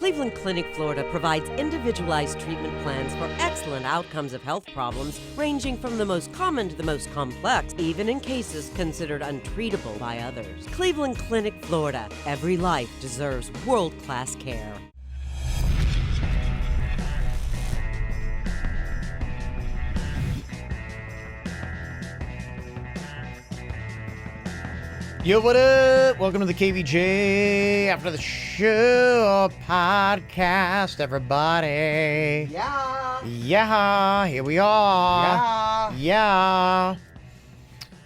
Cleveland Clinic, Florida provides individualized treatment plans for excellent outcomes of health problems ranging from the most common to the most complex, even in cases considered untreatable by others. Cleveland Clinic, Florida. Every life deserves world-class care. Yo, what up? Welcome to the KVJ After the Show Podcast, everybody. Yeah. Yeah, here we are. Yeah.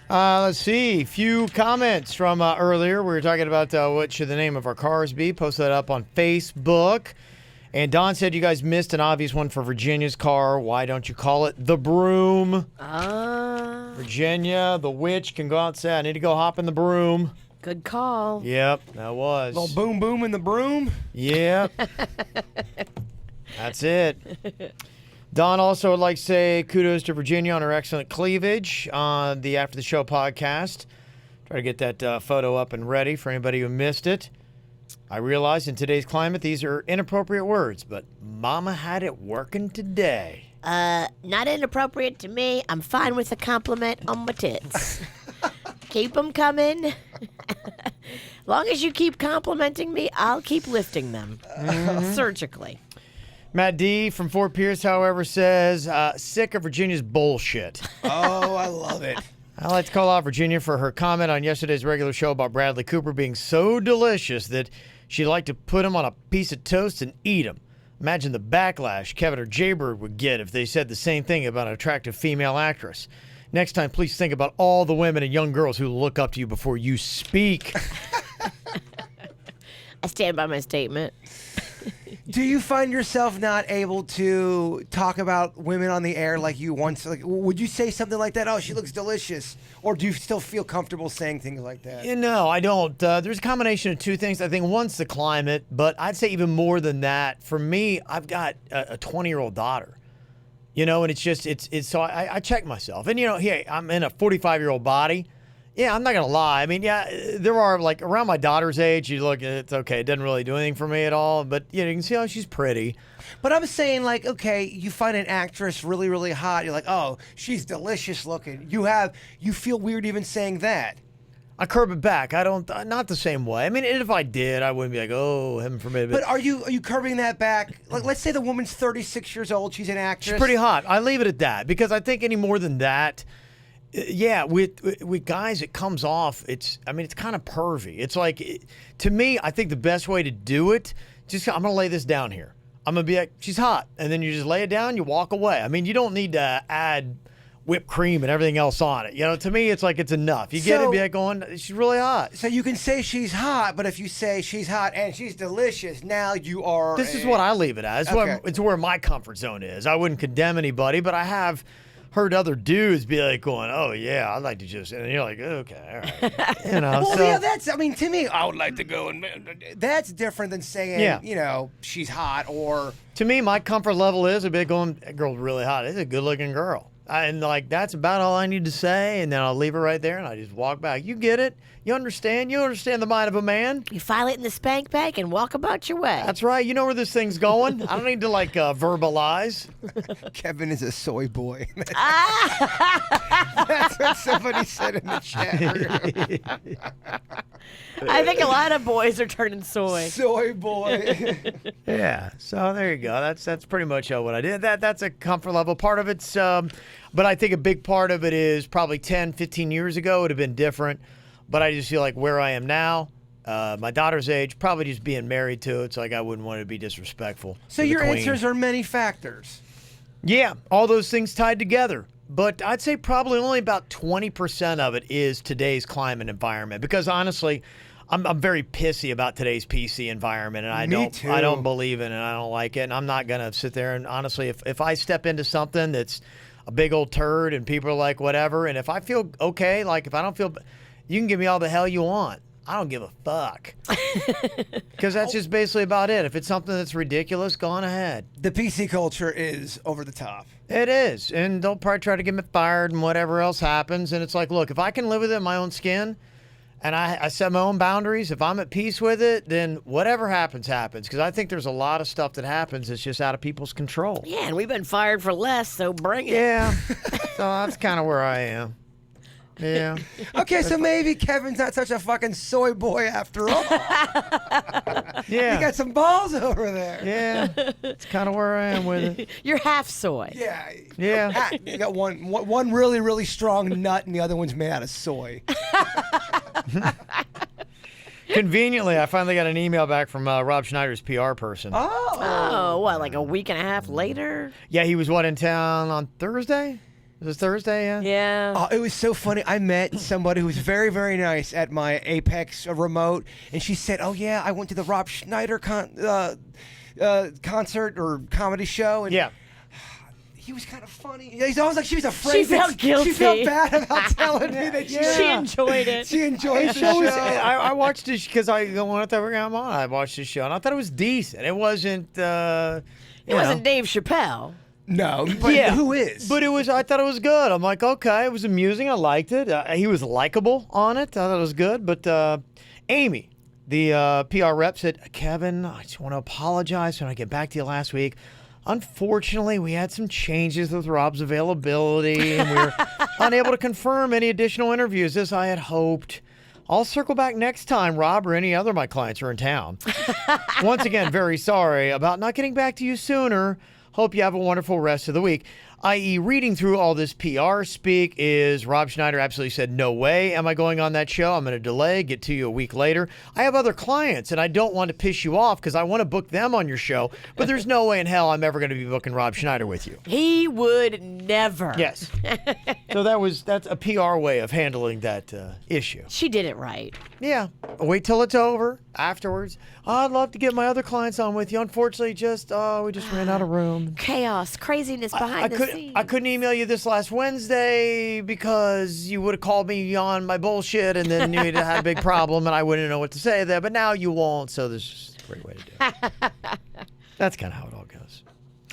Let's see. Few comments from earlier. We were talking about what should the name of our cars be. Posted that up on Facebook. And Don said you guys missed an obvious one for Virginia's car. Why don't you call it the broom? Virginia, the witch, can go out and say, I need to go hop in the broom. Good call. Yep, that was. Little boom boom in the broom. Yep. That's it. Don also would like to say kudos to Virginia on her excellent cleavage on the After the Show podcast. Try to get that photo up and ready for anybody who missed it. I realize in today's climate these are inappropriate words, but Mama had it working today. Not inappropriate to me. I'm fine with a compliment on my tits. Keep them coming. Long as you keep complimenting me, I'll keep lifting them surgically. Matt D. from Fort Pierce, however, says, sick of Virginia's bullshit. Oh, I love it. I'd like to call out Virginia for her comment on yesterday's regular show about Bradley Cooper being so delicious that she'd like to put him on a piece of toast and eat him. Imagine the backlash Kevin or Jaybird would get if they said the same thing about an attractive female actress. Next time, please think about all the women and young girls who look up to you before you speak. I stand by my statement. Do you find yourself not able to talk about women on the air like you once? Like, would you say something like that? Oh, she looks delicious. Or do you still feel comfortable saying things like that? No, I don't. There's a combination of two things. I think one's the climate, but I'd say even more than that. For me, I've got a 20-year-old daughter. You know, and it's just, so I check myself. And, you know, hey, I'm in a 45-year-old body. Yeah, I'm not going to lie. I mean, yeah, there are, like, around my daughter's age, you look, it's okay. It doesn't really do anything for me at all. But, you know, you can see how she's pretty. But I'm saying, like, okay, you find an actress really, really hot. You're like, oh, she's delicious looking. You feel weird even saying that. I curb it back. I don't, not the same way. I mean, if I did, I wouldn't be like, oh, heaven forbid. But are you curbing that back? Like, let's say the woman's 36 years old. She's an actress. She's pretty hot. I leave it at that because I think any more than that, yeah, with guys, it comes off. It's kind of pervy. It's like, to me, I think the best way to do it, I'm going to lay this down here. I'm going to be like, she's hot. And then you just lay it down, you walk away. I mean, you don't need to add whipped cream and everything else on it. You know, to me, it's like it's enough. You get it, be like going, she's really hot. So you can say she's hot, but if you say she's hot and she's delicious, now you are. This is what I leave it as. It's where my comfort zone is. I wouldn't condemn anybody, but I have heard other dudes be like going, oh yeah, I'd like to just, and you're like, okay, all right. You know, well, so, yeah, to me, I would like to go and that's different than saying, you know, she's hot or. To me, my comfort level is a bit going, that girl's really hot. It's a good looking girl. And like, that's about all I need to say. And then I'll leave her right there and I just walk back. You get it. You understand the mind of a man. You file it in the spank bank and walk about your way. That's right. You know where this thing's going. I don't need to like verbalize. Kevin is a soy boy. That's what somebody said in the chat room. I think a lot of boys are turning soy. Soy boy. Yeah. So there you go. That's pretty much what I did. That's a comfort level. Part of it's, but I think a big part of it is probably 10, 15 years ago it would have been different. But I just feel like where I am now, my daughter's age, probably just being married to it, so like I wouldn't want to be disrespectful. So your answers are many factors. Yeah, all those things tied together. But I'd say probably only about 20% of it is today's climate environment. Because honestly, I'm very pissy about today's PC environment, and I don't believe in it, and I don't like it, and I'm not gonna sit there and honestly, if I step into something that's a big old turd and people are like whatever, and if I feel okay, like if I don't feel, you can give me all the hell you want. I don't give a fuck. Because that's just basically about it. If it's something that's ridiculous, go on ahead. The PC culture is over the top. It is. And they'll probably try to get me fired and whatever else happens. And it's like, look, if I can live with it in my own skin, and I set my own boundaries. If I'm at peace with it, then whatever happens, happens. Because I think there's a lot of stuff that happens that's just out of people's control. Yeah, and we've been fired for less, so bring it. Yeah. So that's kind of where I am. Yeah. Okay, so maybe Kevin's not such a fucking soy boy after all. Yeah. You got some balls over there. Yeah. It's kind of where I am with it. You're half soy. Yeah. Yeah. You got one really, really strong nut, and the other one's made out of soy. Conveniently, I finally got an email back from Rob Schneider's PR person. Oh, what, like a week and a half later? Yeah, he was in town on Thursday? Was it Thursday? Yeah. Yeah. Oh, it was so funny. I met somebody who was very, very nice at my Apex remote, and she said, "Oh yeah, I went to the Rob Schneider concert or comedy show." And Yeah. he was kind of funny. Yeah, he's always like she was afraid. She felt guilty. She felt bad about telling me that She enjoyed it. she enjoyed the show show. was, I watched it because I wanted to I'm on. I watched the show and I thought it was decent. It wasn't. It wasn't Dave Chappelle. No, but Yeah. who is? But it was. I thought it was good. I'm like, okay, it was amusing. I liked it. He was likable on it. I thought it was good. But Amy, the PR rep, said, Kevin, I just want to apologize when I get back to you last week. Unfortunately, we had some changes with Rob's availability, and we were unable to confirm any additional interviews as I had hoped. I'll circle back next time Rob or any other of my clients are in town. Once again, very sorry about not getting back to you sooner. Hope you have a wonderful rest of the week. I.e., reading through all this PR speak is Rob Schneider absolutely said, no way am I going on that show. I'm going to delay, get to you a week later. I have other clients, and I don't want to piss you off because I want to book them on your show, but there's no way in hell I'm ever going to be booking Rob Schneider with you. He would never. Yes. So that's a PR way of handling that issue. She did it right. Yeah. Wait till it's over. Afterwards, I'd love to get my other clients on with you. Unfortunately, we just ran out of room. Chaos, craziness behind the scenes. I couldn't email you this last Wednesday because you would have called me on my bullshit, and then you'd have had a big problem, and I wouldn't know what to say there. But now you won't, so this is a great way to do it. That's kind of how it all goes.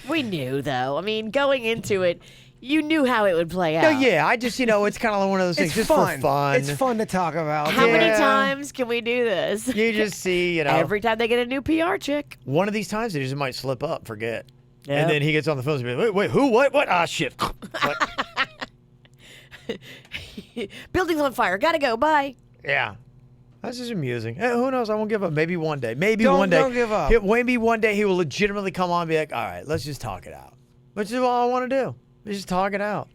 We knew, though. I mean, going into it, you knew how it would play out. No, yeah, I just, it's kind of one of those things it's just fun. for fun. It's fun to talk about. How many Yeah. times can we do this? You just see, Every time they get a new PR chick. one of these times they just might slip up, forget. Yep. And then he gets on the phone and be like, wait, who, what? Ah, shit. What? Building's on fire. Gotta go. Bye. Yeah. That's just amusing. Hey, who knows? I won't give up. Maybe one day. Don't give up. Maybe one day he will legitimately come on and be like, all right, let's just talk it out. Which is all I want to do. Let's just talk it out.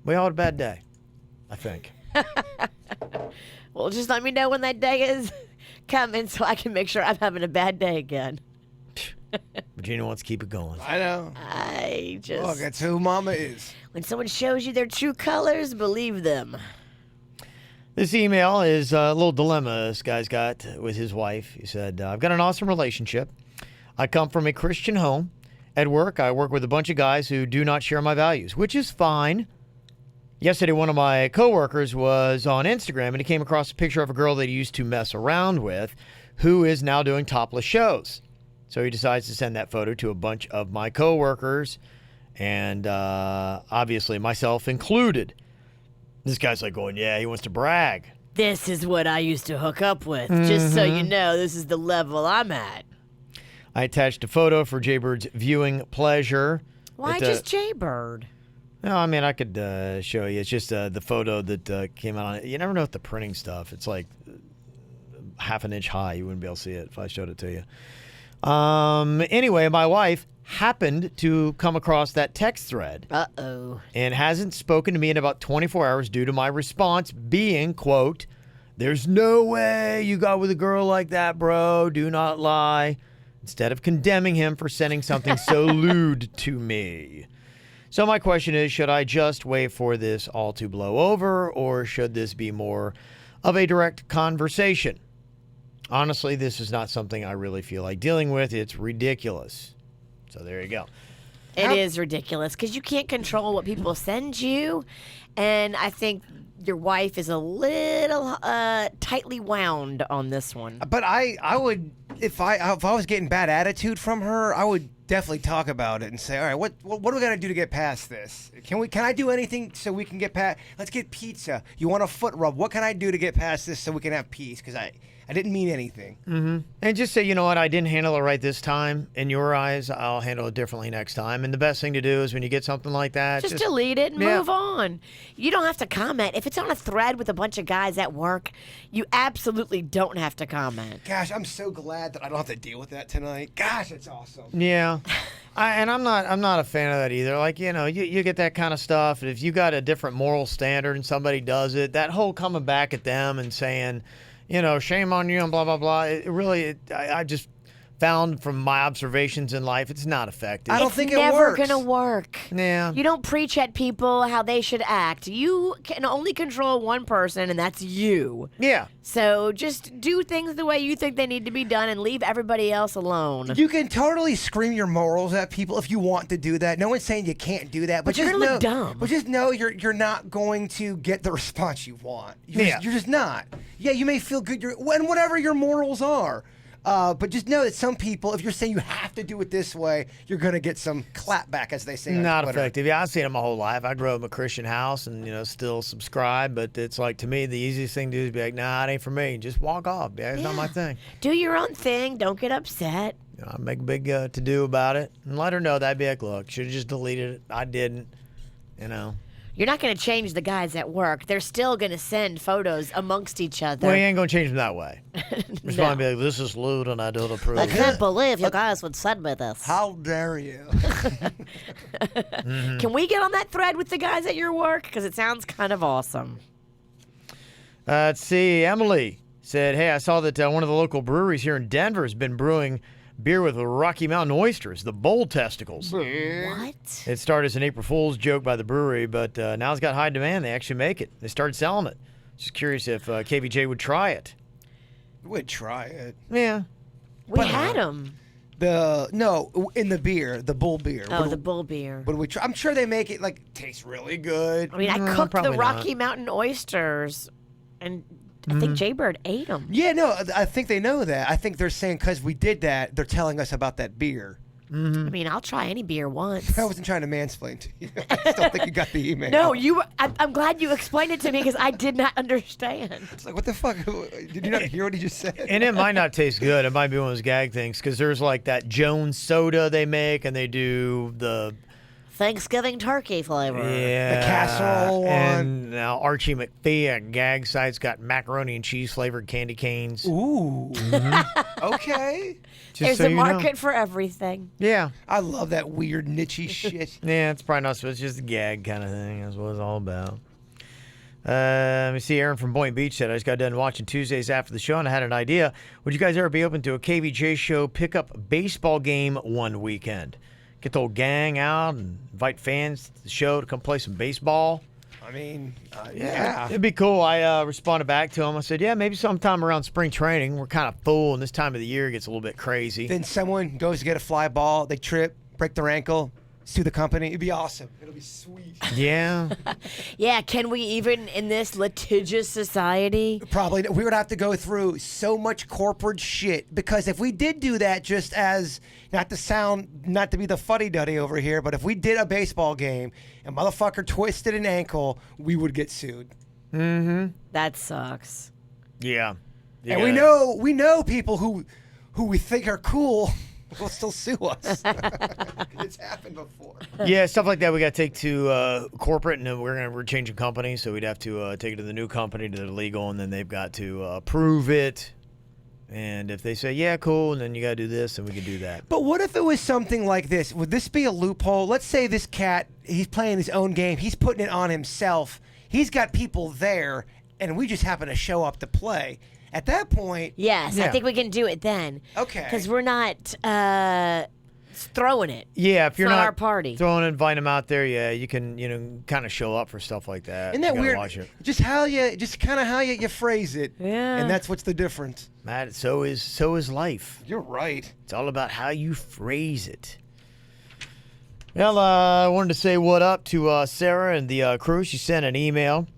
We all had a bad day, I think. Well, just let me know when that day is coming so I can make sure I'm having a bad day again. Virginia wants to keep it going. I know. I just... Look, that's who Mama is. When someone shows you their true colors, believe them. This email is a little dilemma this guy's got with his wife. He said, I've got an awesome relationship. I come from a Christian home. At work, I work with a bunch of guys who do not share my values, which is fine. Yesterday, one of my coworkers was on Instagram, and he came across a picture of a girl that he used to mess around with who is now doing topless shows. So he decides to send that photo to a bunch of my coworkers, and obviously myself included. This guy's like going, yeah, he wants to brag. This is what I used to hook up with. Just so you know, this is the level I'm at. I attached a photo for Jaybird's viewing pleasure. Why just Jaybird? No, I mean, I could show you. It's just the photo that came out on it. You never know with the printing stuff. It's like half an inch high. You wouldn't be able to see it if I showed it to you. Anyway, my wife happened to come across that text thread. Uh-oh. And hasn't spoken to me in about 24 hours due to my response being, quote, there's no way you got with a girl like that, bro. Do not lie. Instead of condemning him for sending something so lewd to me. So my question is, should I just wait for this all to blow over, or should this be more of a direct conversation? Honestly, this is not something I really feel like dealing with. It's ridiculous. So there you go. It is ridiculous because you can't control what people send you. And I think your wife is a little tightly wound on this one. But I would, if I was getting bad attitude from her, I would definitely talk about it and say, all right, what do we got to do to get past this? Can I do anything so we can get past? Let's get pizza. You want a foot rub? What can I do to get past this so we can have peace? Because I didn't mean anything. Mm-hmm. And just say, you know what, I didn't handle it right this time. In your eyes, I'll handle it differently next time. And the best thing to do is when you get something like that, just delete it and move on. You don't have to comment. If it's on a thread with a bunch of guys at work, you absolutely don't have to comment. Gosh, I'm so glad that I don't have to deal with that tonight. Gosh, it's awesome. Yeah. I'm not a fan of that either. Like, you know, you get that kind of stuff. And if you got a different moral standard and somebody does it, that whole coming back at them and saying, you know, shame on you and blah, blah, blah. I just found from my observations in life, it's not effective. I don't think it works. It's never going to work. Yeah. You don't preach at people how they should act. You can only control one person, and that's you. Yeah. So just do things the way you think they need to be done and leave everybody else alone. You can totally scream your morals at people if you want to do that. No one's saying you can't do that. But you're going to look dumb. But just know you're not going to get the response you want. You're just not. Yeah, you may feel good, and whatever your morals are. But just know that some people, if you're saying you have to do it this way, you're going to get some clapback, as they say on Not Twitter. effective. Yeah, I've seen it my whole life. I grew up in a Christian house and, you know, still subscribe. But it's like, to me, the easiest thing to do is be like, nah, it ain't for me. Just walk off. Yeah, it's not my thing. Do your own thing. Don't get upset. You know, I make a big to-do about it and let her know that. I'd be like, look, should have just deleted it. I didn't, you know. You're not going to change the guys at work. They're still going to send photos amongst each other. Well, you ain't going to change them that way. Respond No. and be like, this is lewd and I don't approve. I can't believe you guys would send me this. How dare you? Can we get on that thread with the guys at your work? Because it sounds kind of awesome. Let's see. Emily said, hey, I saw that one of the local breweries here in Denver has been brewing beer with Rocky Mountain oysters, the bull testicles. What? It started as an April Fool's joke by the brewery, but now it's got high demand. They actually make it. They started selling it. Just curious if KVJ would try it. Would try it. Yeah. We had them. In the beer, the bull beer. Oh, the bull beer. Would we try? I'm sure they make it tastes really good. I mean, I cooked the probably Rocky not. Mountain oysters, and I think Jaybird ate them. Yeah, no, I think they know that. I think they're saying because we did that, they're telling us about that beer. I mean, I'll try any beer once. I wasn't trying to mansplain to you. I just don't think you got the email. No, I'm glad you explained it to me because I did not understand. It's like, what the fuck? Did you not hear what he just said? And it might not taste good. It might be one of those gag things because there's like that Jones soda they make, and they do the Thanksgiving turkey flavor. yeah The casserole one. And now Archie McPhee at Gag Site's got macaroni and cheese flavored candy canes. Ooh. Okay. Just There's so a you know. market for everything. Yeah. I love that weird niche-y shit. Yeah, it's probably not so. It's just a gag kind of thing. That's what it's all about. Let me see. Aaron from Boynton Beach said, I just got done watching Tuesdays after the show and I had an idea. Would you guys ever be open to a KVJ show pickup baseball game one weekend? Get the whole gang out and invite fans to the show to come play some baseball. I mean, yeah. It'd be cool. I responded back to him. I said, yeah, maybe sometime around spring training. We're kind of full, and this time of the year gets a little bit crazy. Then someone goes to get a fly ball, they trip, break their ankle, sue the company. It'd be awesome. It'll be sweet. Yeah. Yeah, can we even in this litigious society? Probably. We would have to go through so much corporate shit because if we did do that, just as not to be the fuddy-duddy over here, but if we did a baseball game and motherfucker twisted an ankle, we would get sued. Mm-hmm. That sucks. Yeah. And we know people who we think are cool will still sue us. It's happened before. Yeah, stuff like that we got to take to corporate, and then we're changing companies, so we'd have to take it to the new company, to the legal, and then they've got to approve it. And if they say, yeah, cool, and then you got to do this, and we can do that. But what if it was something like this? Would this be a loophole? Let's say this cat, he's playing his own game. He's putting it on himself. He's got people there, and we just happen to show up to play. At that point... Yes, Yeah. I think we can do it then. Okay. Because we're not throwing it. Yeah, if It's you're not not our party. throwing and invite them out there, yeah, you can kind of show up for stuff like that. Isn't that You gotta weird? watch it. Just kind of how you phrase it. Yeah. And that's what's the difference. Matt, so is life. You're right. It's all about how you phrase it. Well, I wanted to say what up to Sarah and the crew. She sent an email.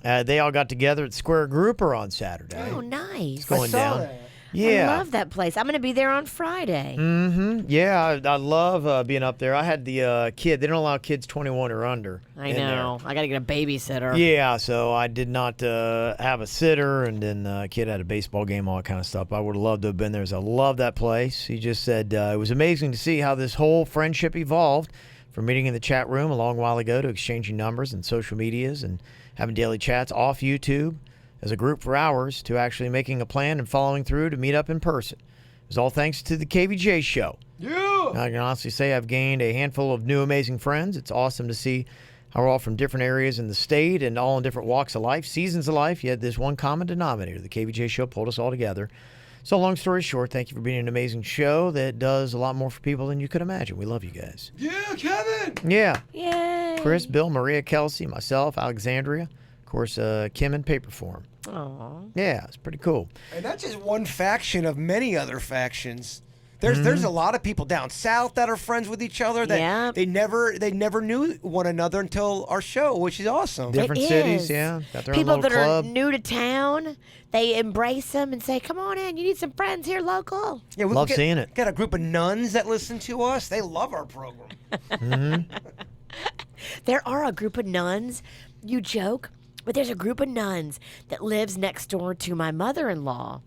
They all got together at Square Grouper on Saturday. Oh, nice. Going I saw down. that. Yeah. I love that place. I'm going to be there on Friday. Mm-hmm. Yeah, I love being up there. I had the kid. They don't allow kids 21 or under. I know. I got to get a babysitter. Yeah, so I did not have a sitter, and then the kid had a baseball game, all that kind of stuff. I would have loved to have been there. I love that place. He just said it was amazing to see how this whole friendship evolved from meeting in the chat room a long while ago to exchanging numbers and social medias and having daily chats off YouTube as a group for hours to actually making a plan and following through to meet up in person. It was all thanks to the KVJ show. Yeah. I can honestly say I've gained a handful of new amazing friends. It's awesome to see how we're all from different areas in the state and all in different walks of life, seasons of life. Yet this one common denominator. The KVJ show pulled us all together. So long story short, thank you for being an amazing show that does a lot more for people than you could imagine. We love you guys. Yeah, Kevin. Yeah. Yay. Chris, Bill, Maria, Kelsey, myself, Alexandria, of course, Kim in paper form. Aw. Yeah, it's pretty cool. And that's just one faction of many other factions. There's a lot of people down south that are friends with each other that Yep. they never knew one another until our show, which is awesome. Different It cities, is. yeah. Got their People own that little club. are new to town, they embrace them and say, "Come on in. You need some friends here local." Yeah, we Love seeing it. Got a group of nuns that listen to us. They love our program. There are a group of nuns. You joke, but there's a group of nuns that lives next door to my mother-in-law.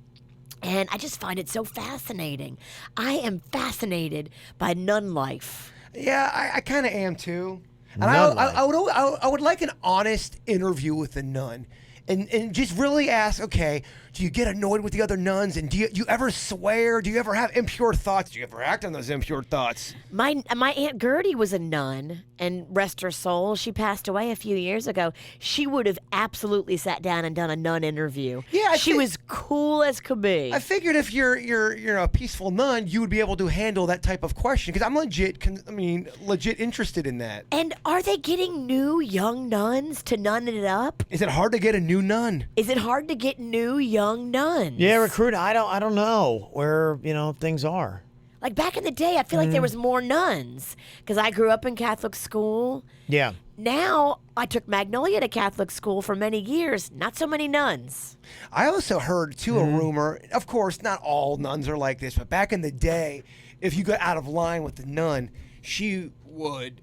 And I just find it so fascinating. I am fascinated by nun life. Yeah, I kind of am too. And Nun I would like an honest interview with a nun. And just really ask, okay, do you get annoyed with the other nuns? And do you ever swear? Do you ever have impure thoughts? Do you ever act on those impure thoughts? My Aunt Gertie was a nun, and rest her soul, she passed away a few years ago. She would have absolutely sat down and done a nun interview. Yeah, she was cool as could be. I figured if you're a peaceful nun, you would be able to handle that type of question because I'm legit interested in that. And are they getting new young nuns to nun it up? Is it hard to get a new nun? Is it hard to get new young nuns? Yeah, recruit. I don't know where things are. Like back in the day, I feel like there was more nuns because I grew up in Catholic school. Yeah. Now I took Magnolia to Catholic school for many years. Not so many nuns. I also heard too a rumor. Of course, not all nuns are like this, but back in the day, if you got out of line with the nun, she would.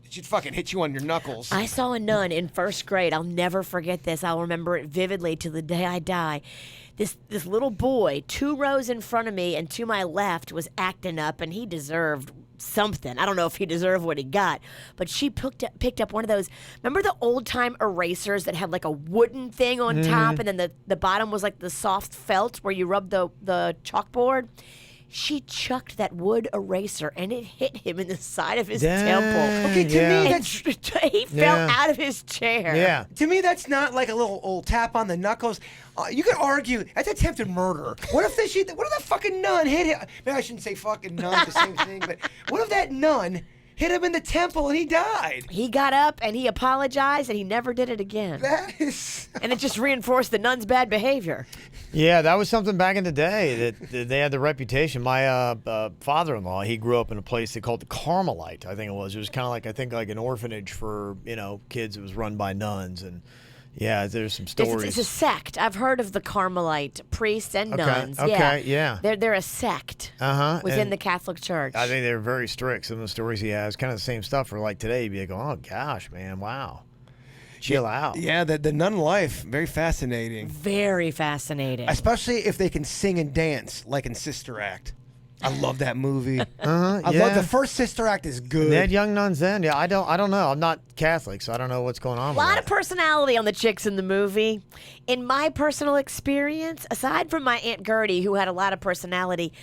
She'd fucking hit you on your knuckles. I saw a nun in first grade. I'll never forget this. I'll remember it vividly to the day I die. This little boy, 2 rows in front of me and to my left, was acting up, and he deserved something. I don't know if he deserved what he got, but she picked up one of those. Remember the old time erasers that had like a wooden thing on top, and then the bottom was like the soft felt where you rub the chalkboard? She chucked that wood eraser, and it hit him in the side of his temple. Okay, to me, And he fell out of his chair. Yeah. To me, that's not like a little old tap on the knuckles. You could argue that's attempted murder. What if that fucking nun hit him? Maybe I shouldn't say fucking nun, the same thing. But what if that nun hit him in the temple and he died? He got up and he apologized, and he never did it again. That is. And it just reinforced the nun's bad behavior. Yeah, that was something back in the day that they had the reputation. My father-in-law, he grew up in a place they called the Carmelite, I think it was. It was kind of like an orphanage for, kids. It was run by nuns. And yeah, there's some stories. It's a sect. I've heard of the Carmelite priests and nuns. Okay, yeah. They're a sect within and the Catholic Church. I think they're very strict. Some of the stories he has, kind of the same stuff for like today. You'd be like, oh gosh, man, wow. Chill out. Yeah, the nun life, very fascinating. Very fascinating. Especially if they can sing and dance, like in Sister Act. I love that movie. I yeah. love the first Sister Act is good. They had young nuns then. Yeah, I don't know. I'm not Catholic, so I don't know what's going on. A lot of personality on the chicks in the movie. In my personal experience, aside from my Aunt Gertie, who had a lot of personality,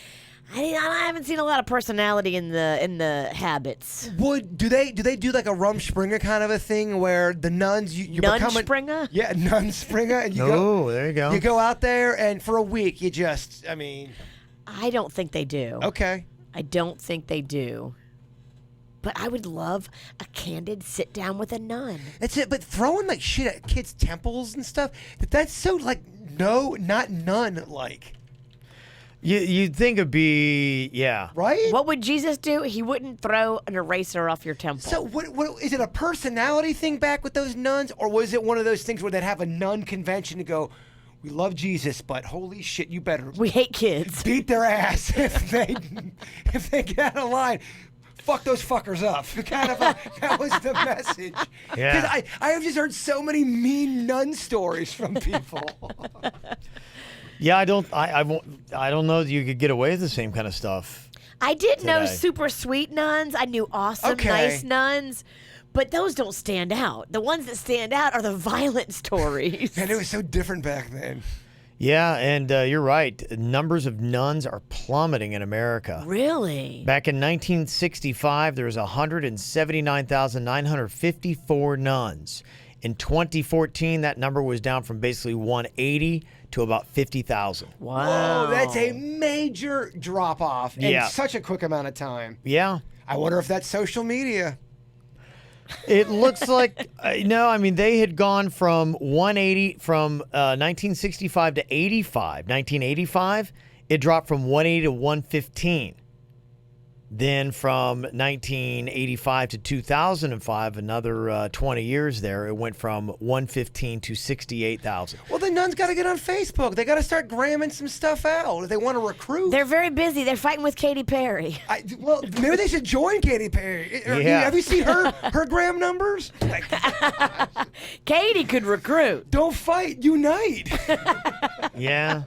I haven't seen a lot of personality in the habits. Do they do like a Rumspringa kind of a thing where the nuns you become Nun-Springer? Yeah, Nun-Springer, and There you go. You go out there and for a week you just I don't think they do. okay. I don't think they do. But I would love a candid sit down with a nun. That's it. But throwing like shit at kids' temples and stuff, that's so like not nun like. You'd think it'd be, yeah. Right? What would Jesus do? He wouldn't throw an eraser off your temple. So what is it a personality thing back with those nuns, or was it one of those things where they'd have a nun convention to go, we love Jesus, but holy shit, you better We hate kids. beat their ass if they get out of line. Fuck those fuckers up. That was the message. Yeah. Because I have just heard so many mean nun stories from people. Yeah, I don't know that you could get away with the same kind of stuff. I did know Today. super sweet nuns. I knew awesome, Okay. nice nuns. But those don't stand out. The ones that stand out are the violent stories. And it was so different back then. Yeah, and you're right. Numbers of nuns are plummeting in America. Really? Back in 1965, there was 179,954 nuns. In 2014, that number was down from basically 180 to about 50,000. Wow. Oh, that's a major drop off in Yeah. such a quick amount of time. Yeah. I wonder if that's social media. It looks like, no, I mean, they had gone from 180, from 1965 to 85. 1985, it dropped from 180 to 115. Then from 1985 to 2005, another 20 years there, it went from 115 to 68,000. Well, the nuns got to get on Facebook. They got to start gramming some stuff out if they want to recruit. They're very busy. They're fighting with Katy Perry. Well, maybe they should join Katy Perry. Yeah. Have you seen her gram numbers? Like, Katy could recruit. don't fight, unite. Yeah.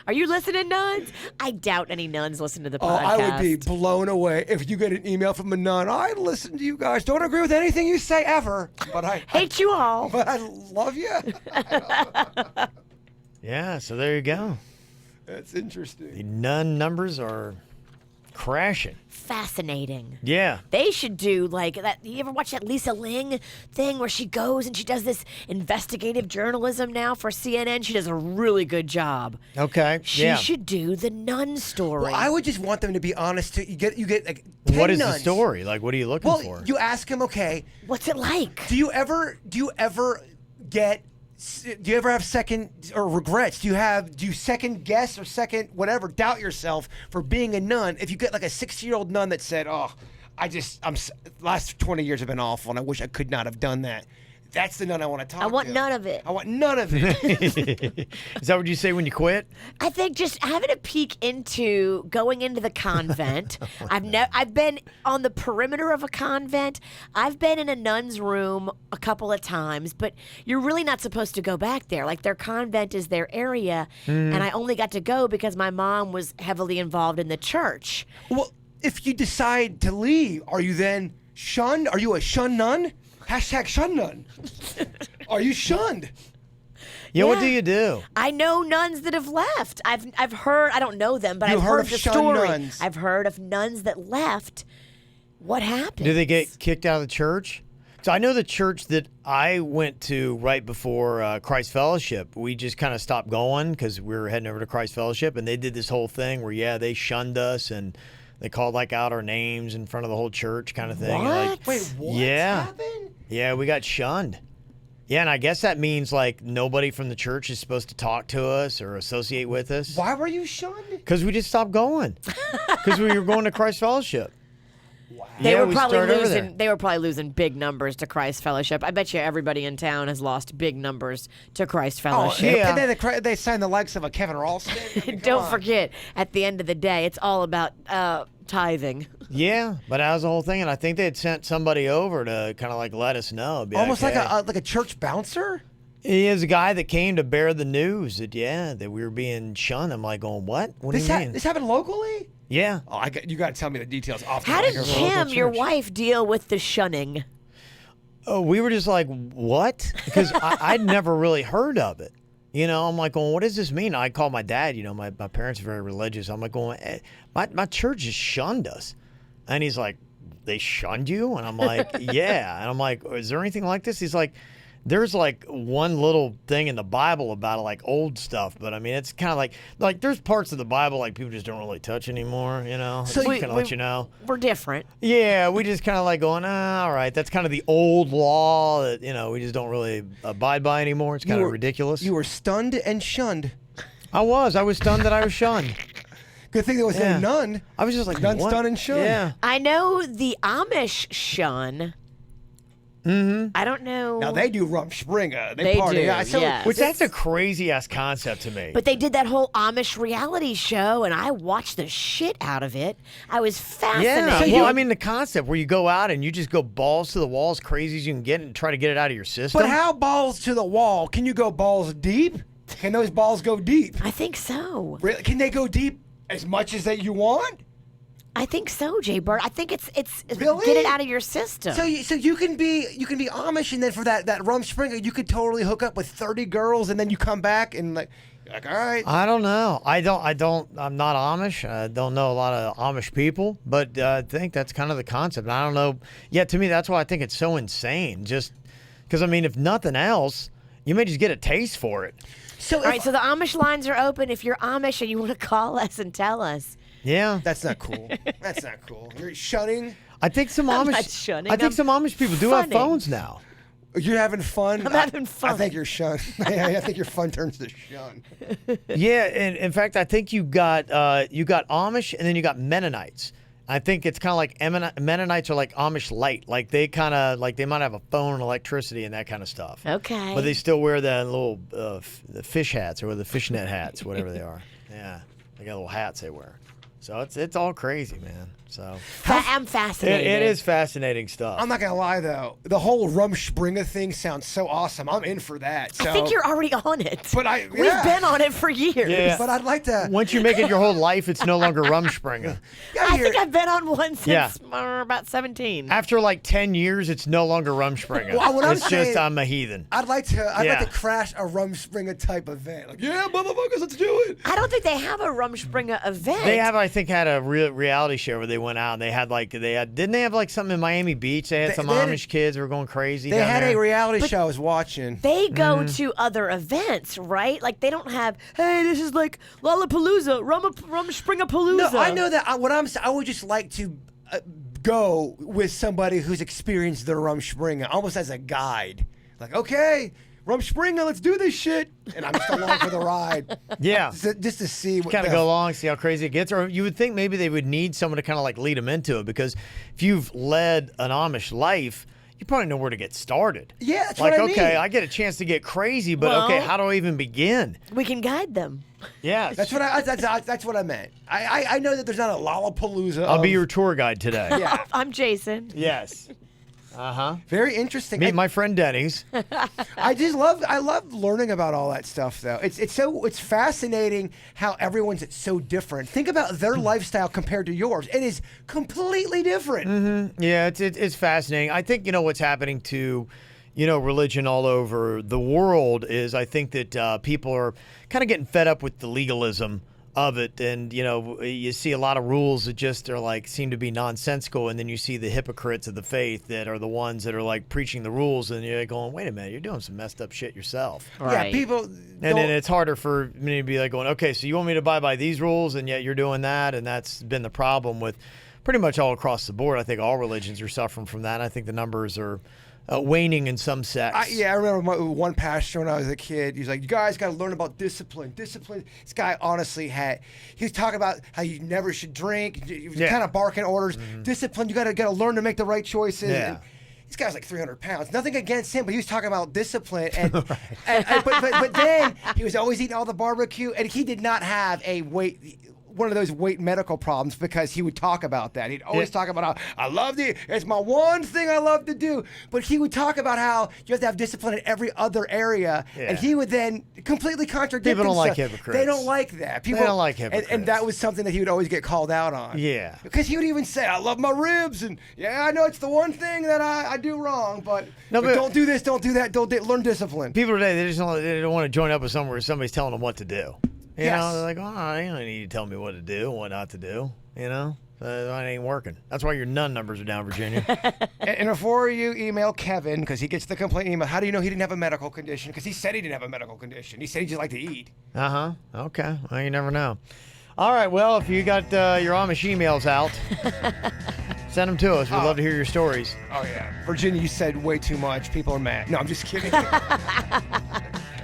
Are you listening, nuns? I doubt any nuns listen to the Oh, podcast. I would be blown away if you get an email from a nun. I listen to you guys. Don't agree with anything you say ever, but I Hate you all. but I love you. Yeah, so there you go. That's interesting. The nun numbers are crashing. Fascinating. Yeah. They should do like that. You ever watch that Lisa Ling thing where she goes and she does this investigative journalism now for CNN? She does a really good job. Okay. She yeah. should do the nun story. Well, I would just want them to be honest. You get like 10 What is nuns. the story? Like, what are you looking Well, for? you ask him, okay, What's it like? do you ever have second or regrets? Do you second guess or second whatever doubt yourself for being a nun? If you get like a 60-year-old nun that said, "Oh, last 20 years have been awful, and I wish I could not have done that." That's the nun I want to talk to. I want none of it. I want none of it. Is that what you say when you quit? I think just having a peek into going into the convent. I've been on the perimeter of a convent. I've been in a nun's room a couple of times, but you're really not supposed to go back there. Like their convent is their area, and I only got to go because my mom was heavily involved in the church. Well, if you decide to leave, are you then shunned? Are you a shun nun? #shun nun. Are you shunned? Yeah, what do Yeah. you do? I know nuns that have left. I've heard. I don't know them, but You I've heard heard of the shunned story. nuns. I've heard of nuns that left. What happened? Do they get kicked out of the church? So I know the church that I went to right before Christ Fellowship, we just kind of stopped going because we were heading over to Christ Fellowship, and they did this whole thing where, yeah, they shunned us and they called like out our names in front of the whole church kind of thing. And, like, What? Wait, what Yeah. happened? yeah, we got shunned. Yeah, and I guess that means like nobody from the church is supposed to talk to us or associate with us. Why were you shunned? Because we just stopped going. Because we were going to Christ Fellowship. They Yeah, were we probably started over losing. there. They were probably losing big numbers to Christ Fellowship. I bet you everybody in town has lost big numbers to Christ Oh, Fellowship. yeah. And then they signed the likes of a Kevin Ralston. I mean, come Don't on. forget, at the end of the day, it's all about tithing. Yeah, but that was the whole thing, and I think they had sent somebody over to kind of like let us know. Be Almost like like a church bouncer. He is a guy that came to bear the news that that we were being shunned. I'm like going, what? What do you mean? This happened locally? Yeah. Oh, you got to tell me the details off the How did microphone. Kim, your church. wife, deal with the shunning? Oh, we were just like, what? Because I'd never really heard of it. You know, I'm like, going, what does this mean? I called my dad. You know, my parents are very religious. I'm like, going, my church just shunned us. And he's like, they shunned you? And I'm like, yeah. And I'm like, is there anything like this? He's like, there's like one little thing in the Bible about it, like old stuff. But I mean, it's kind of like there's parts of the Bible like people just don't really touch anymore, you know? So So we- kind of let you know. We're different. Yeah, we just kind of like going, all right, that's kind of the old law that, you know, we just don't really abide by anymore. It's kind of ridiculous. You were stunned and shunned. I was stunned that I was shunned. Good thing there was Yeah. no nun. I was just like, None what? stunned and shunned. Yeah. I know the Amish shun. I don't know. Now they do Rumspringa. They party. do, Yeah, so yeah. Which that's a crazy ass concept to me. But they did that whole Amish reality show, and I watched the shit out of it. I was fascinated. Well, I mean, the concept where you go out and you just go balls to the wall as crazy as you can get and try to get it out of your system. But how balls to the wall? Can you go balls deep? Can those balls go deep? I think so. Really? Can they go deep as much as that you want? I think so, Jay Bird. I think it's Really? get it out of your system. So you can be Amish, and then for that Rumspringa, you could totally hook up with 30 girls, and then you come back and like all right. I don't know. I'm not Amish. I don't know a lot of Amish people, but I think that's kind of the concept. I don't know. Yeah, to me, that's why I think it's so insane. Just because, I mean, if nothing else, you may just get a taste for it. So All right, so the Amish lines are open. If you're Amish and you want to call us and tell us. Yeah. That's not cool. That's not cool. You're shunning. I think some I'm Amish. not shunning. I think some Amish people do have funning. phones now. You're having fun. I'm having fun. I think you're shun. I think your fun turns to shun. Yeah, and in fact, I think you got Amish, and then you got Mennonites. I think it's kind of like Mennonites are like Amish light, like they kind of like they might have a phone, and electricity, and that kind of stuff. Okay. But they still wear the little the fish hats or the fishnet hats, whatever they are. Yeah, they got little hats they wear. So it's all crazy, man. So I'm fascinated. it is fascinating stuff. I'm not gonna lie though, the whole Rumspringa thing sounds so awesome. I'm in for that. So. I think you're already on it. But We've been on it for years. Yeah. But I'd like to. Once you make it your whole life, it's no longer Rumspringa. I think I've been on one since Yeah. about 17. After like 10 years, it's no longer Rumspringa. Well, what I'm it's saying- just I'm a heathen. I'd like to Yeah. crash a Rumspringa type event. Like, yeah, motherfuckers, let's do it. I don't think they have a Rumspringa event. They have, I think, had a reality show where they went out and they had didn't they have like something in Miami Beach? They had some they had Amish kids who were going crazy. They down had there. a reality show I was watching. They go Mm-hmm. to other events, right? Like they don't have, hey, this is like Lollapalooza, Rumspringa-palooza. No, I know that. I would just like to go with somebody who's experienced the Rumspringa, almost as a guide. Like, okay, Rumspringa, let's do this shit, and I'm just along for the ride. Yeah. Just to see what Kind of go along, see how crazy it gets. Or you would think maybe they would need someone to kind of like lead them into it, because if you've led an Amish life, you probably know where to get started. Yeah, that's like, what I mean. okay, I get a chance to get crazy, but Well- okay, how do I even begin? We can guide them. Yeah. That's what I meant. I know that there's not a Lollapalooza. I'll be of- your tour guide today. Yeah, I'm Jason. Yes. Uh-huh. very interesting. Meet my friend Denny's. I love learning about all that stuff though. It's fascinating how everyone's so different. Think about their lifestyle compared to yours. It is completely different. Yeah, it's fascinating. I think, what's happening to, religion all over the world is I think that people are kind of getting fed up with the legalism of it. And, you see a lot of rules that just are like seem to be nonsensical. And then you see the hypocrites of the faith that are the ones that are like preaching the rules. And you're going, wait a minute, you're doing some messed up shit yourself. Right. Yeah, people. And then it's harder for me to be like going, okay, so you want me to abide by these rules, and yet you're doing that. And that's been the problem with pretty much all across the board. I think all religions are suffering from that. I think the numbers are waning in some sects. I remember one pastor when I was a kid. He's like, "You guys got to learn about discipline. Discipline." This guy honestly he was talking about how you never should drink. He was kind of barking orders. Discipline. You got to learn to make the right choices. Yeah. And this guy's like 300 pounds. Nothing against him, but he was talking about discipline. And, but then he was always eating all the barbecue, and he did not have one of those weight medical problems, because he would talk about that. He'd always talk about how it's my one thing I love to do. But he would talk about how you have to have discipline in every other area. Yeah. And he would then completely contradict People don't like himself. hypocrites. They don't like that. People, They don't like hypocrites. And that was something that he would always get called out on. Yeah. Because he would even say, I love my ribs. And yeah, I know it's the one thing that I do wrong. But don't do this, don't do that. Learn discipline. People today, they don't want to join up with somewhere where somebody's telling them what to do. You Yes. know, they're like, you don't need to tell me what to do and what not to do. It ain't working. That's why your nun numbers are down, Virginia. And before you email Kevin, because he gets the complaint email, how do you know he didn't have a medical condition? Because he said he didn't have a medical condition. He said he just liked to eat. Okay. Well, you never know. All right. Well, if you got your Amish emails out, send them to us. We'd love to hear your stories. Oh, yeah. Virginia, you said way too much. People are mad. No, I'm just kidding.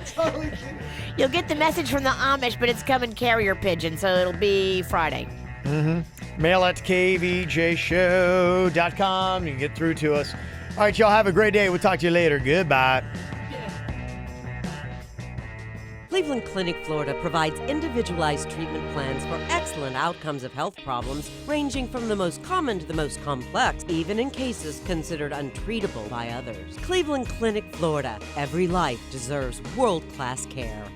Totally kidding. You'll get the message from the Amish, but it's coming carrier pigeon, so it'll be Friday. Mail at kvjshow.com. You can get through to us. All right, y'all have a great day. We'll talk to you later. Goodbye. Cleveland Clinic, Florida provides individualized treatment plans for excellent outcomes of health problems ranging from the most common to the most complex, even in cases considered untreatable by others. Cleveland Clinic, Florida. Every life deserves world-class care.